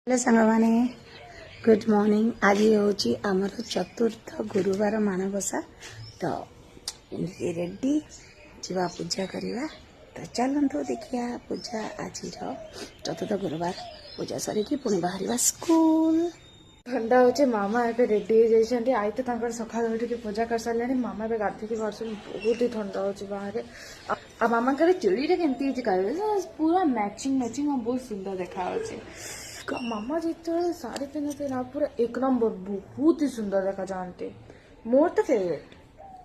Hello सांगवाने good morning. आज हूँ आमर चतुर्थ गुरुवार माणबसा तो रेडी जीवा पूजा करवा। तो चलतु देखिया पूजा आज चतुर्थ गुरुवार पूजा सरिकी पुणी बाहर स्कूल। ठंडा होचे मामा एबे रेडी हो जाइछन्ती। आई तो तांकर सकाळ उठिक पूजा कर सारलेनी। मामा एबे गाधेकी करछन। बहुत ही ठंडा होचे बाहर। आ मामा करे चूड़ी रे केंती जे करे पूरा मैचिंग मैचिंग और बहुत सुंदर देखा होचे। मामा जिते साड़ी पहनते ना पूरा एक नंबर बहुत ही सुंदर देखा जानते। मोर तो फेवरेट।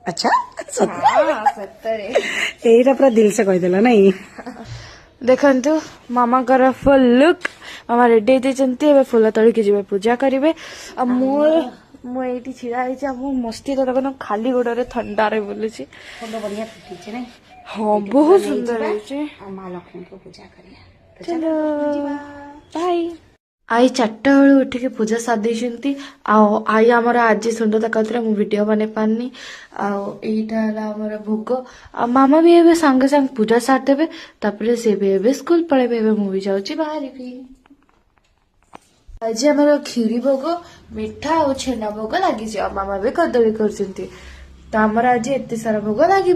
अच्छा हाँ सत्तरे यही पूरा दिल से कहीदेला नहीं। देखंतु मामा कर फुल लुक। मामा रेडी होते फुल तोड़िकी जी पूजा करेंगे। मोर मुझे छिड़ा है मस्ती तो देखो खाली गोड़े ठंडा रे बोलूँ। बढ़िया फुटी नहीं। हाँ बहुत सुंदर है। माँ लक्ष्मी को पूजा करिया। चलो बाय। आई 4टा बेलू उठिक पूजा सारी देती। आई आमर आज सुंदर देखा मु वीडियो बन पारनी। आमर भोग मामा भी एबे सांगे सांगे पूजा सारदेवे। तापर से भी स्कूल पलैबे। मु भी जाऊँ बाहर भी। आज आमर खीरी भोग मिठा और छेना भोग लगी। मामा भी कदली कर आमर आज एत सारा भोग लगे।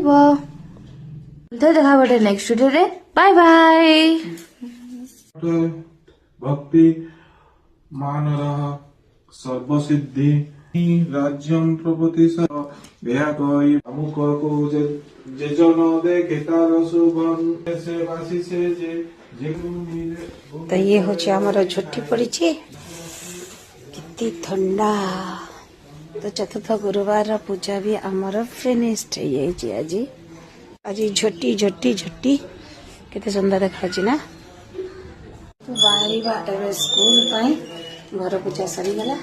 देखा गोटे नेक्स्ट वीडियो रे। Bye bye. भक्ति मानरः सर्वसिद्धि राज्यम प्रभृति कई अमुक को जेजन देखे तार शुभन से बासी से जे तो ये हूँ आमर झुटी पड़ी कितनी ठंडा। तो चतुर्थ गुरुवार पूजा भी आमर फिनिश्ड है। आज आज झोटी झोटी झोटी केते सुंदर देखा ना। तो बाहर स्कूल पाई घर पूजा सरीगला।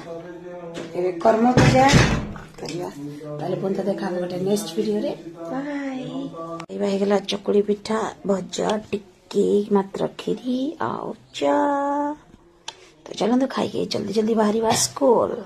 एबे कर्म पूजा करवा। ताले पुनः देखा गोटे नेक्स्ट वीडियो रे। बाय। एबा हेगला चकुड़ी पिठा भजा टिक्की मात्र खीरी आउ चा। तो चलते खाई जल्दी जल्दी बाहर स्कूल।